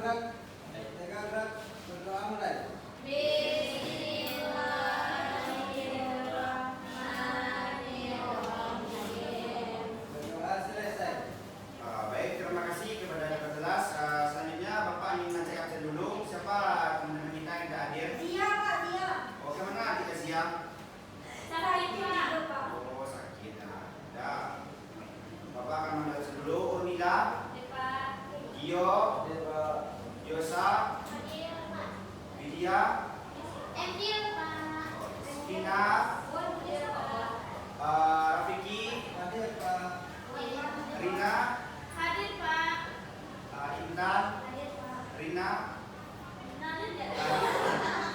Berdoa mulai. Berdoa selesai. Baik, terima kasih kepada yang berjelas. Selanjutnya Bapak ingin mengecek absen dulu. Siapa teman-teman kita yang tidak hadir? Dia, Pak, dia. Oke, mana tidak siap? Sakit, Pak. Oh, sakit. Ya. Bapak akan mengecek dulu. Urmila, Gio, Yosa, Widya, Tina, Rafiki, Hadir Pak. Rina, Intan, Rina,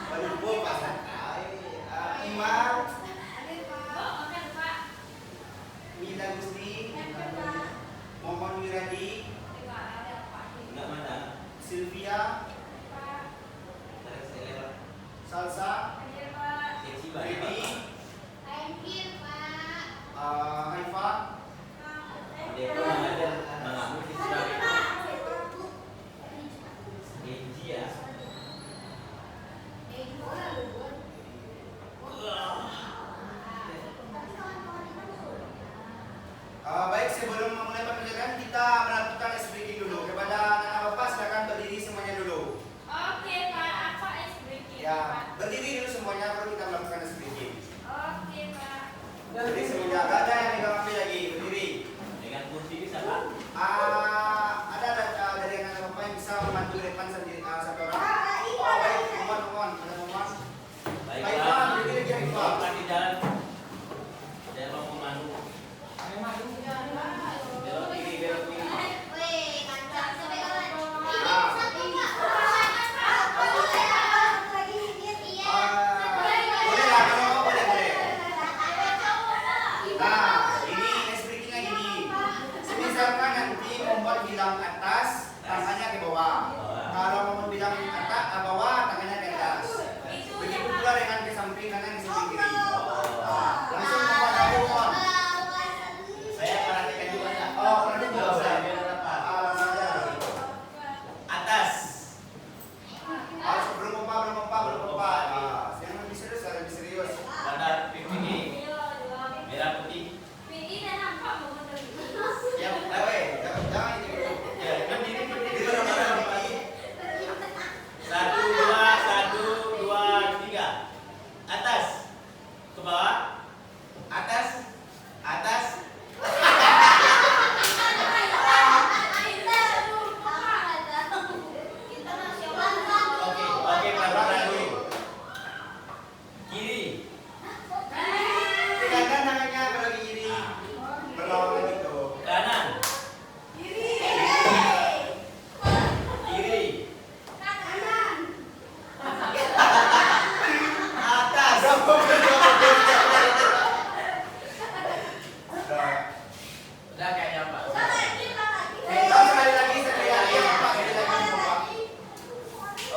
Balubo, Pak Sakai, Imam, Mila Gusti, Momon Wiradi, Sylvia, Salsa, Ridi, Haifa, baik, sebelum memulai pembelajaran kita melakukan speaking dulu. Kepada anak bapak silakan berdiri semuanya dulu. Ya, berdiri dulu semuanya baru kita melakukan speaking. Berdiri semuanya. Gak ada yang megang HP lagi. Berdiri. Ada dari anak bapak yang bisa membantu di depan sendiri satu orang. Oh, baik, mohon. Ada mohon. Haifa, berdiri lagi Haifa. Belok kiri. Boleh. Nah, ini speakingnya gini. Misalkan nanti Momon bilang atas, tangannya ke bawah. Kalau Momon bilang atas, ke bawah, tangannya ke atas. Begitu pula dengan ke samping kanan, ke samping kiri. Langsung Momon kamu Momon. Saya perhatikan juga ya. Oh, perhatikan juga saya. Langsung aja. Atas. Belum pompa. Saya lebih serius. Merah putih. Ya, jangan ini. Ya, berdiri. Satu, dua, tiga. Atas. Ke bawah. Atas. Oke, pelan-pelan dulu. Kiri. Tegakkan tangannya kalau ke kiri. Berlawanan gitu. Kanan. Kiri. Atas. Udah kayaknya Pak. Sekali lagi.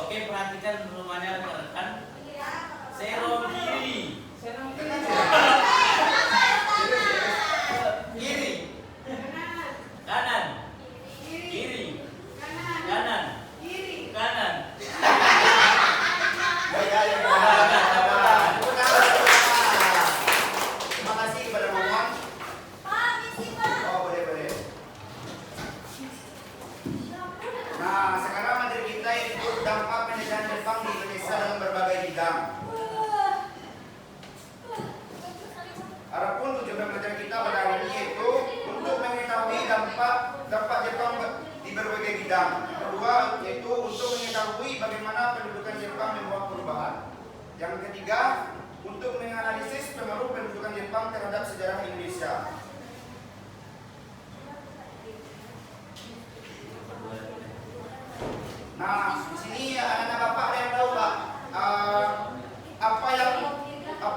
Oke, perhatikan rumahnya rekan-rekan. Serong kiri. Kiri. Kanan. Kiri. Kanan. Kanan. Terima kasih kepada Momon. Oh, boleh. Nah, sekarang materi kita itu dampak pendidikan Jepang di Indonesia dalam berbagai bidang. Adapun tujuan materi kita pada hari ini yaitu untuk mengetahui dampak Jepang di berbagai bidang. Kedua yaitu untuk mengetahui bagaimana pendudukan Jepang membawa perubahan. Yang ketiga untuk menganalisis pengaruh pendudukan Jepang terhadap sejarah Indonesia. Nah, di sini anak bapak ada yang tahu Pak apa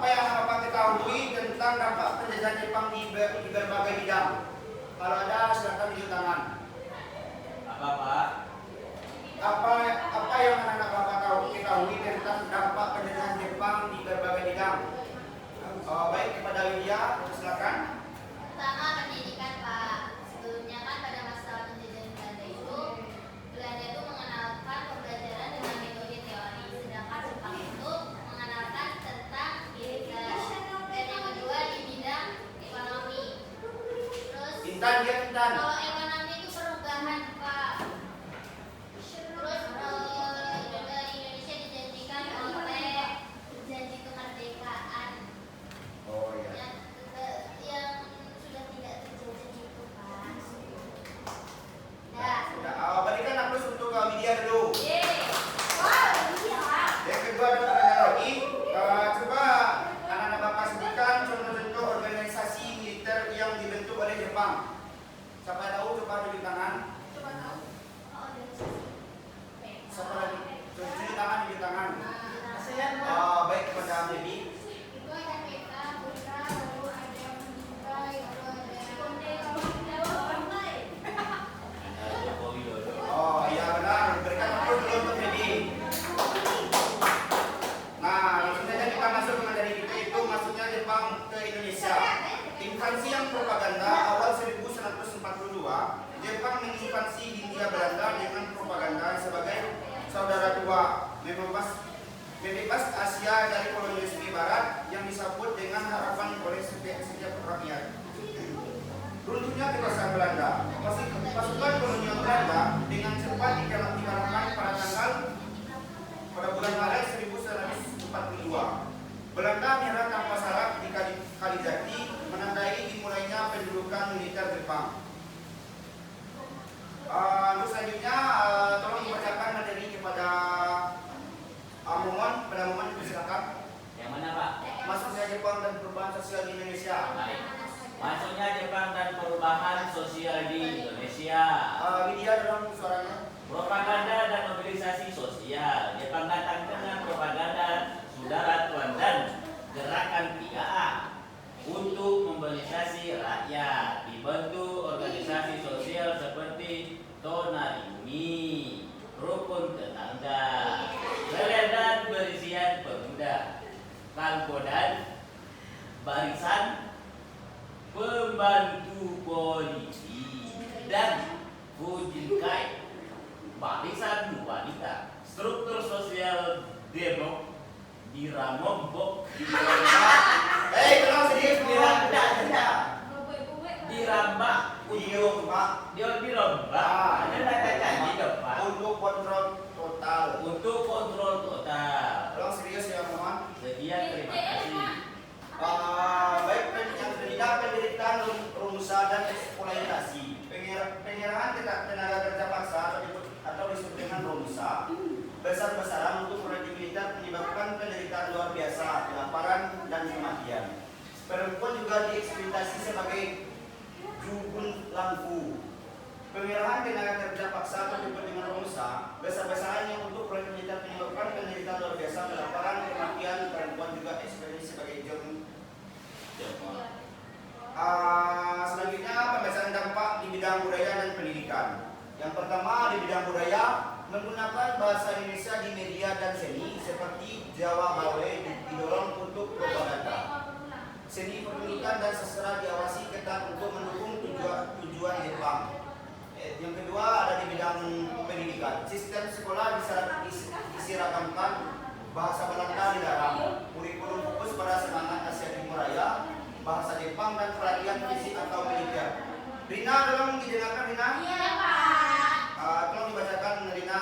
yang anak bapak ketahui tentang dampak penjajahan Jepang di berbagai bidang. Kalau ada silakan tunjuk tangan. Apa Pak? Apa yang anak bapak ketahui tentang dampak penjajahan Jepang di berbagai bidang? Baik, kepada Widya, silakan. Pertama, pendidikan Pak. Sebelumnya kan pada masa penjajahan Belanda itu mengenalkan membebas Asia dari kolonialisme Barat yang disambut dengan harapan oleh setiap rakyat. Runtuhnya kekuasaan Belanda, pasukan kolonial Belanda dengan cepat dikalahkan pada bulan Maret 1942. Belanda menyerah tanpa syarat di Kalijati, menandai dimulainya pendudukan militer Jepang. Untuk selanjutnya, tolong dibacakan materi kepada Momon. Pada Momon dipersilakan. Yang mana Pak? Masuknya Jepang dan perubahan sosial di Indonesia. Baik. Masuknya Jepang dan perubahan sosial di Indonesia. Widya dalam suaranya. Propaganda dan mobilisasi sosial. Jepang datang dengan propaganda Saudara Tuan dan gerakan 3A untuk memobilisasi rakyat. Dibentuk organisasi sosial seperti Tonarimi, Rukun Tetangga, Gerakan Berisian Pemuda, Kalkodan, Barisan Pembantu Polisi, dan Fujinkai, Barisan Wanita. Struktur sosial demo dirampok, Tolong sedikit dirambak untuk kontrol total. untuk kontrol total. Tolong serius ya mohon. Sekian, terima kasih. Baik, yang ketiga penderitaan rumusan dan eksploitasi. Penyerahan tenaga kerja paksa atau disebut dengan rumusa besar-besaran untuk proyek militer menyebabkan penderitaan luar biasa, kelaparan dan kematian. Perempuan juga dieksploitasi sebagai jubun lampu. Penyerahan tenaga kerja paksa atau disebut dengan rumusa besar-besaran yang untuk proyek militer menyebabkan penderitaan luar biasa, kelaparan, kematian. Perempuan juga dieksploitasi sebagai jubun. Selanjutnya pembahasan dampak di bidang budaya dan pendidikan. Yang pertama, di bidang budaya, menggunakan bahasa Indonesia di media dan seni seperti Jawa Bawe didorong untuk propaganda. Seni pertunjukan dan sastra diawasi ketat untuk mendukung tujuan Jepang. Yang kedua, ada di bidang pendidikan. Sistem sekolah diseragamkan, bahasa Belanda dilarang. Kurikulum fokus pada semangat Asia Timur Raya, bahasa Jepang dan pelatihan fisik atau militer. Rina, tolong didengarkan Rina. Iya Pak. Tolong dibacakan Rina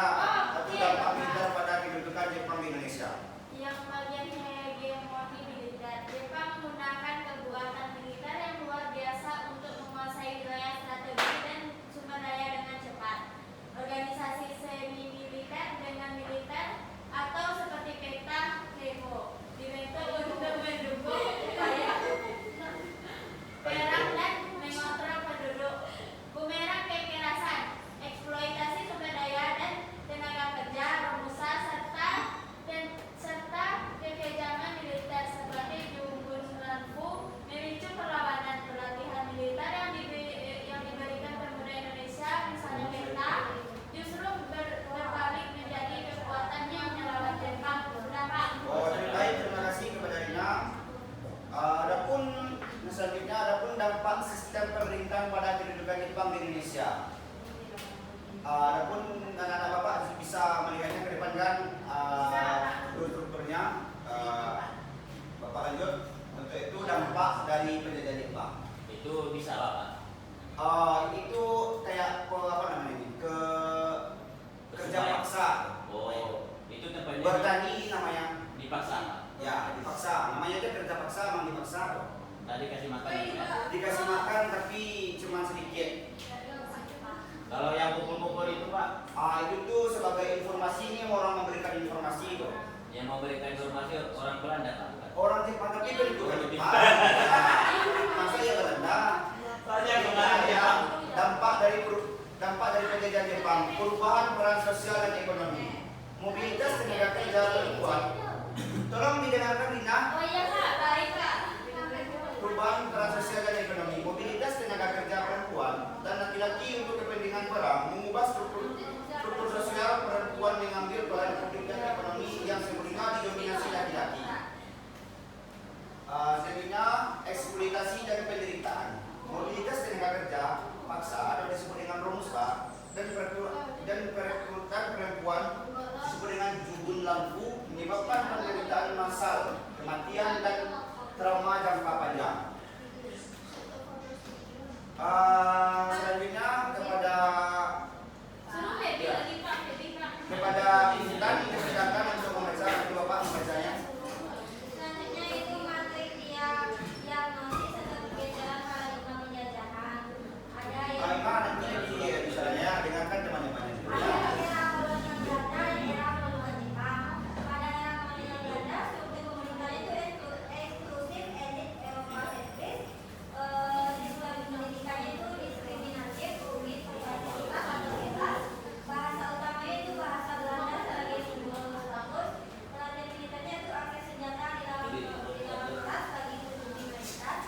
atau dampak militer pada kedudukan Jepang di Indonesia. Yang bagian hegemoni militer, Jepang menggunakan kekuatan militer yang luar biasa untuk menguasai wilayah strategis dan sumber daya dengan cepat. Organisasi semi militer dengan militer atau seperti PETA, KEPO dibentuk untuk mendukung upaya perang dan mengontrol penduduk. Bumerang kekerasan, eksploitasi sumber daya dan tenaga kerja, rumusa serta kekejaman militer seperti jubun lampu, memicu perlawanan. Pelatihan militer yang diberikan pemuda Indonesia, misalnya PETA, justru berbalik menjadi kekuatan yang melawan Jepang. Sudah Pak. Baik, terima kasih kepada Rina. Adapun selanjutnya, dampak sistem pemerintahan pada kedudukan Jepang di Indonesia. Adapun anak-anak Bapak bisa melihatnya ke depan kan strukturnya. Bapak lanjut. Untuk itu dampak dari penjajahan Jepang. Itu bisa Bapak. Itu kayak apa namanya ini? Kerja paksa. Oh, itu tempatnya Bertani namanya. dipaksa. Ya, dipaksa. Namanya aja kerja paksa, memang dipaksa. Tadi kasih makan ya. Dikasih makan tapi cuma sedikit. Kalau yang pukul-pukul itu Pak, Itu tuh sebagai informasi, ini orang memberikan informasi itu. yang memberikan informasi orang Belanda Pak. Orang Jepang tapi itu bukan Jepang. Masa ya Belanda? Tanya kemana? Dampak dari penjajahan Jepang, perubahan peran sosial dan ekonomi, mobilitas tenaga kerja perempuan. Tolong didengarkan Rina. Oh iya Pak, baik Pak. Perubahan peran sosial dan ekonomi, mobilitas tenaga kerja perempuan dan laki-laki untuk kepentingan perang, mengubah struktur sosial perempuan mengambil peran publik dan ekonomi yang sebelumnya didominasi laki-laki. Selanjutnya, eksploitasi dan penderitaan, mobilitas tenaga kerja paksa atau disebut dengan rumusa dan perekrutan perempuan disebut dengan jubun lampu menyebabkan penderitaan massal, kematian dan trauma jangka panjang. Selanjutnya kepada insan dipersilakan untuk membaca. Nanti Bapak membacanya. Selanjutnya itu materi diagnosis atau gejala paradigma penjajahan. Ada yang Ima nanti misalnya dengarkan teman-temannya dulu ada ya. era kolonial Belanda dan era kolonial Jepang. Pada era kolonial Belanda, struktur pemerintahan itu eksklusif elit Eropa sentris. Siswa pendidikannya itu diskriminatif, rumit, berkualitas atau bebas. Bahasa utamanya itu bahasa Belanda sebagai simbol status. Pelatihan militernya itu akses senjata di dalam kelas bagi konsumsi militer.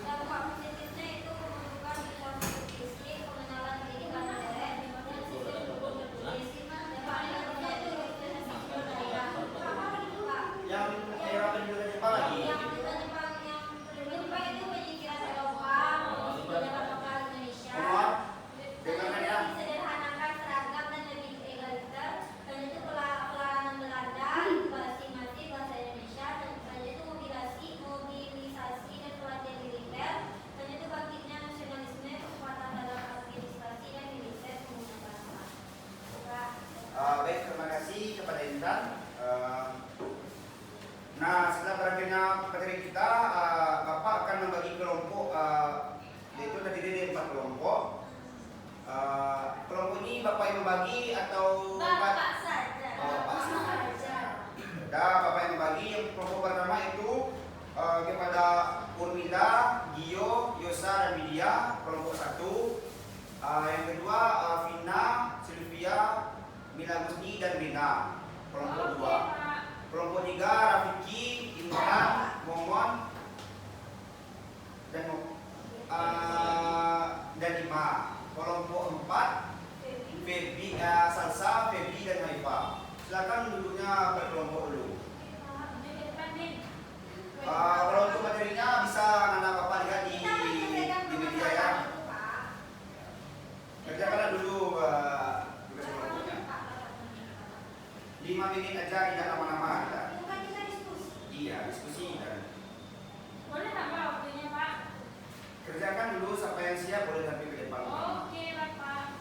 Dampak positifnya itu pembentukan konstitusi, pengenalan pendidikan modern, dan sistem hukum berpolisi. Dampak negatifnya itu representasi daerah. Apa itu Pak? Yang era pendudukan Jepang lagi. Yang pendudukan Jepang itu penyingkiran Eropa, penjajahan lokal Indonesia. Muhammad, dengarkan ya. Disederhanakan, seragam dan lebih egaliter. Dan itu pelarangan Belanda, invasi masif bahasa Indonesia. Dan itu mobilisasi dan pelatihan militer. Dan itu bangkitnya nasionalisme, kekuatan dalam administrasi dan militer menggunakan bahasa. Baik, terima kasih kepada Intan. Nah, setelah berakhirnya materi kita, Bapak akan membagi kelompok, yaitu terdiri dari 4 kelompok. Kelompok ini Bapak yang membagi atau Bapak saja. Oh, Bapak saja. Nah, Bapak yang membagi. Yang kelompok pertama itu kepada Urmila, Gio, Yosa, dan Widya, kelompok 1. Yang kedua Vina, Sylvia, Mila Gusni, dan Rina, kelompok 2. Kelompok 3 Rafiki, Imran, Momon, dan Ima. Kelompok 4 Febi, Salsa, Febi, dan Haifa. Silakan duduknya berkelompok dulu. Kalau untuk materinya bisa anak Bapak lihat di media ya. Kerjakanlah dulu tugas kelompoknya. 5 menit aja, tidak lama-lama kita. Bukan kita diskusi. Iya, diskusi kan. Boleh tambah waktunya Pak? Kerjakan dulu sampai yang siap, boleh nanti ke depan. Oke Bapak.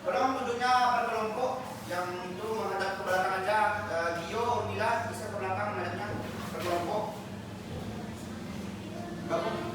Tolong duduknya berkelompok, yang itu menghadap ke belakang aja. Gio, Urmila bisa ke belakang menghadapnya berkelompok. Gabung.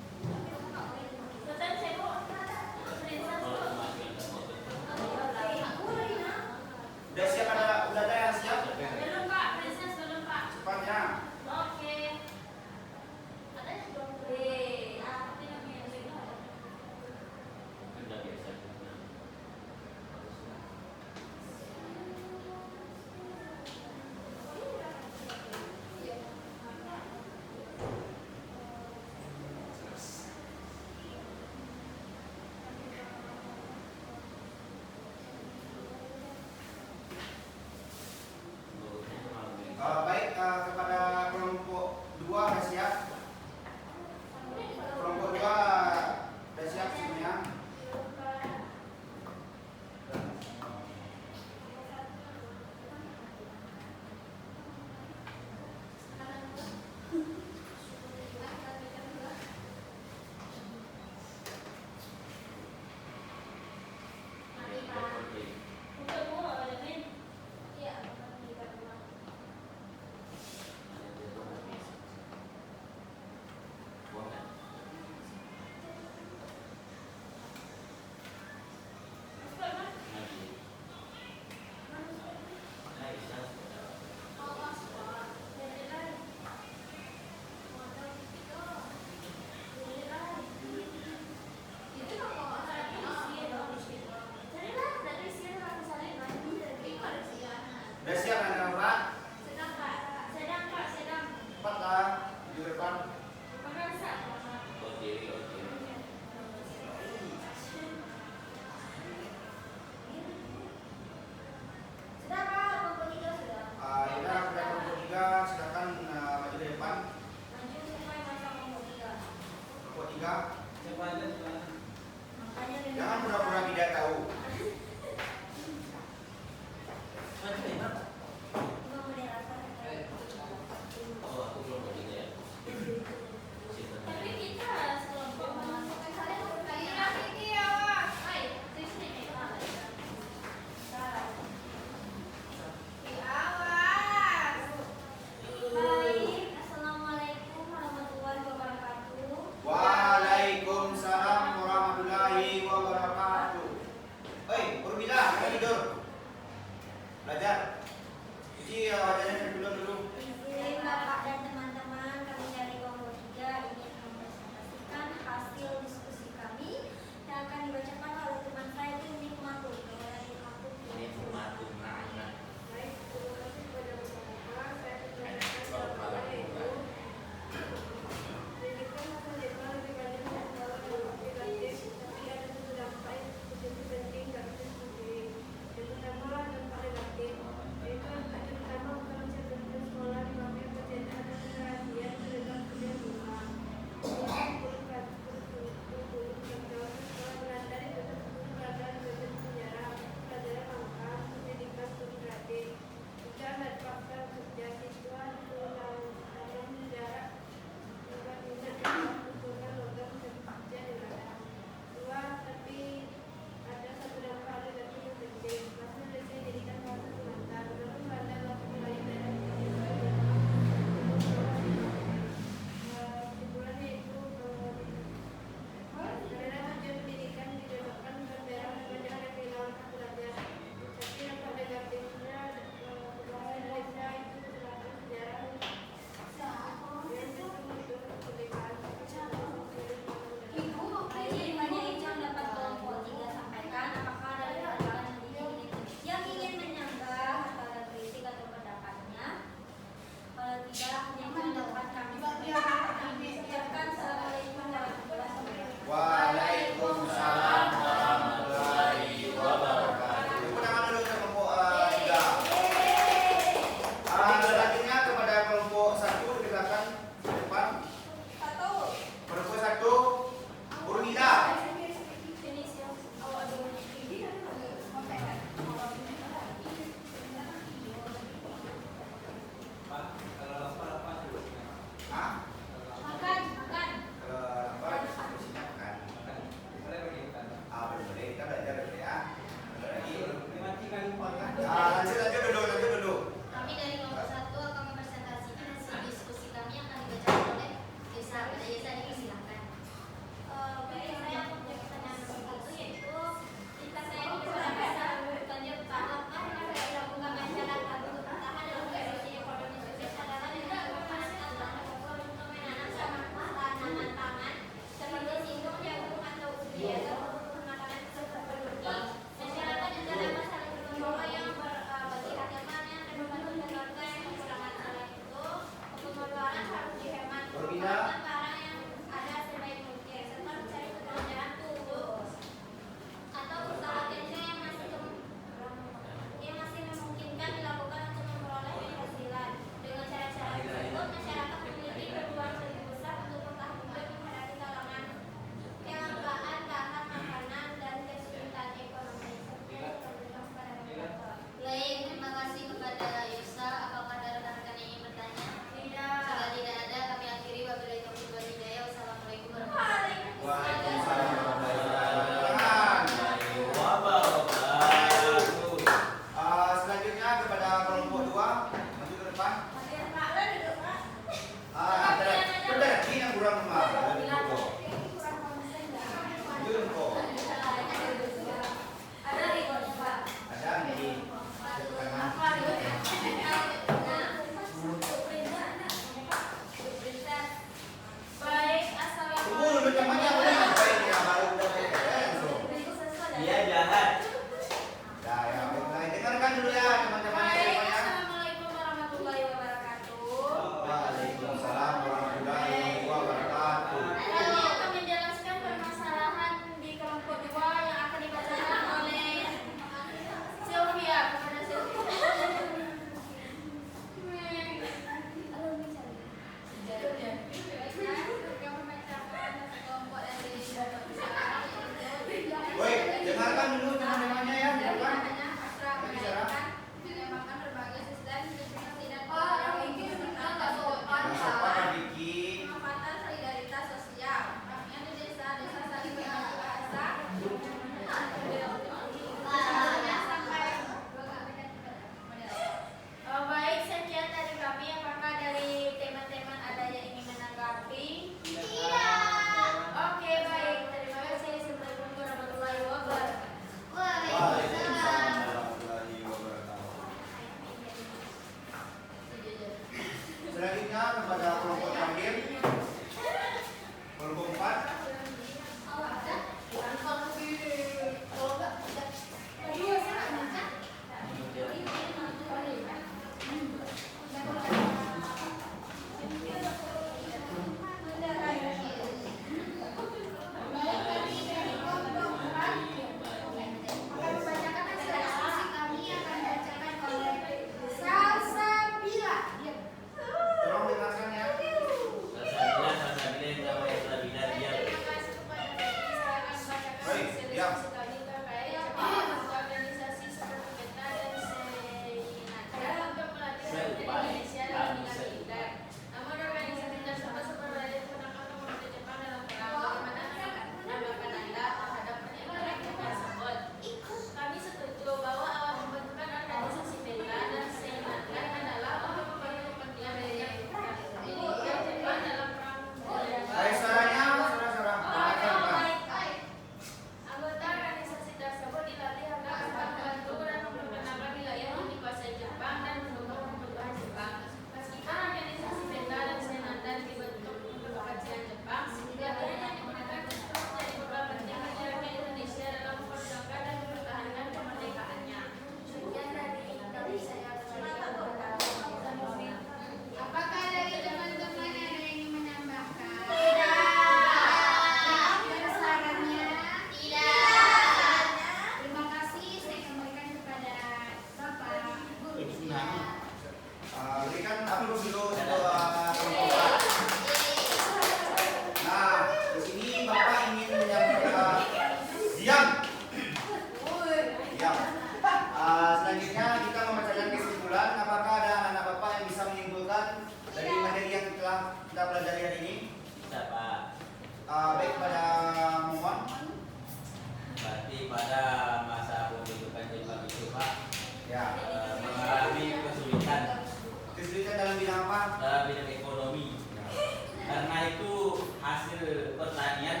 pertanian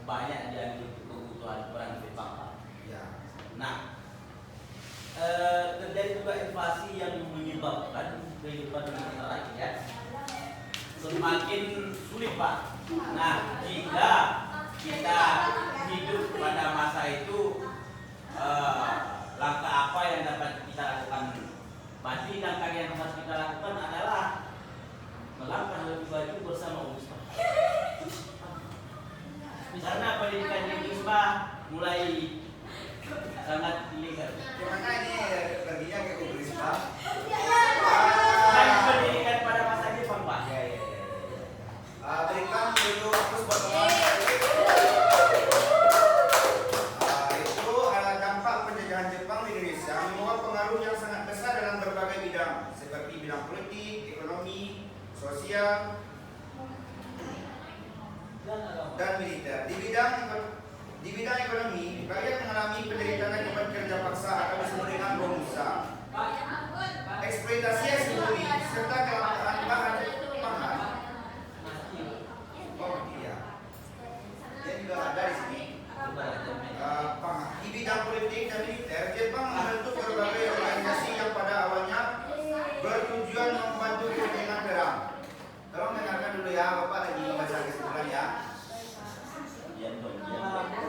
banyak diambil untuk kebutuhan perang Jepang, Pak. Ya. Nah, terjadi juga inflasi yang menyebabkan kehidupan rakyat semakin sulit, Pak. Nah, jika kita hidup pada masa itu, langkah apa yang dapat kita lakukan? Pasti langkah yang harus kita lakukan adalah melangkah lebih maju bersama UNISBA. Karena pendidikan di UNISBA mulai sangat ilegal. Gimana ini perginya ke UNISBA? Kan pendidikan pada masa Jepang, Pak. Berikan dulu hapus buat teman. Itu adalah dampak penjajahan Jepang di Indonesia membawa pengaruh yang sangat besar dalam berbagai bidang seperti bidang politik, ekonomi, sosial, dan militer. Di bidang ekonomi, rakyat mengalami penderitaan akibat kerja paksa atau disebut dengan romusa, eksploitasi ekonomi, serta kelangkaan bahan pangan. Oh iya, dia juga ada di sini. Di bidang politik dan militer, Jepang membentuk berbagai organisasi yang pada awalnya bertujuan membantu kepentingan perang. Tolong dengarkan dulu ya, Bapak lagi membaca kesimpulan ya.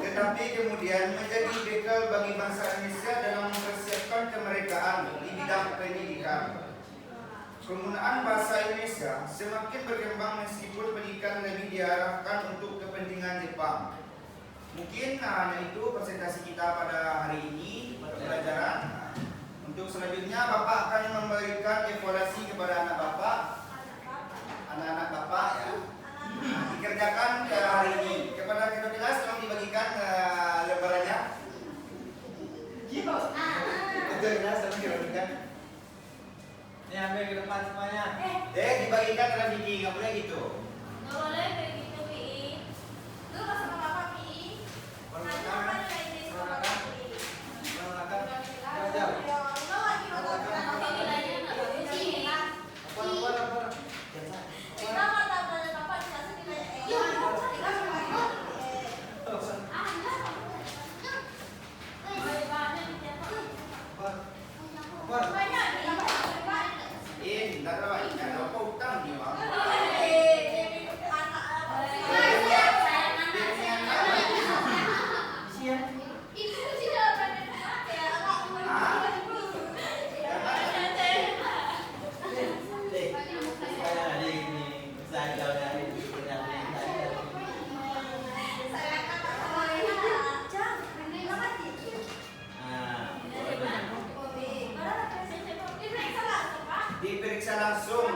Tetapi kemudian menjadi bekal bagi bangsa Indonesia dalam mempersiapkan kemerdekaan di bidang pendidikan. Penggunaan bahasa Indonesia semakin berkembang meskipun pendidikan lebih diarahkan untuk kepentingan Jepang. Mungkin hanya itu presentasi kita pada hari ini pembelajaran. Untuk selanjutnya Bapak akan memberikan evaluasi kepada anak-anak Bapak ya. Dikerjakan hari ini. Kepada kita kelas tolong dibagikan lembarannya. Betul ya, sama dibagikan. Ini ambil ke depan semuanya. Dibagikan dalam Vicky, nggak boleh gitu. Nggak boleh kayak gitu, Pi. Lu nggak sama Bapak, Pi. Nanti apa nilai ini sama Bapak, Pi? Peranakan. Oke, nilainya nggak bagus, Pi. Apa? Kita mau tahu dari Bapak dikasih nilai E. Dikasih nilai E. Banyak dicetak. Banyak nih. Ntar lah, ada apa utang nih, Bang? Diperiksa langsung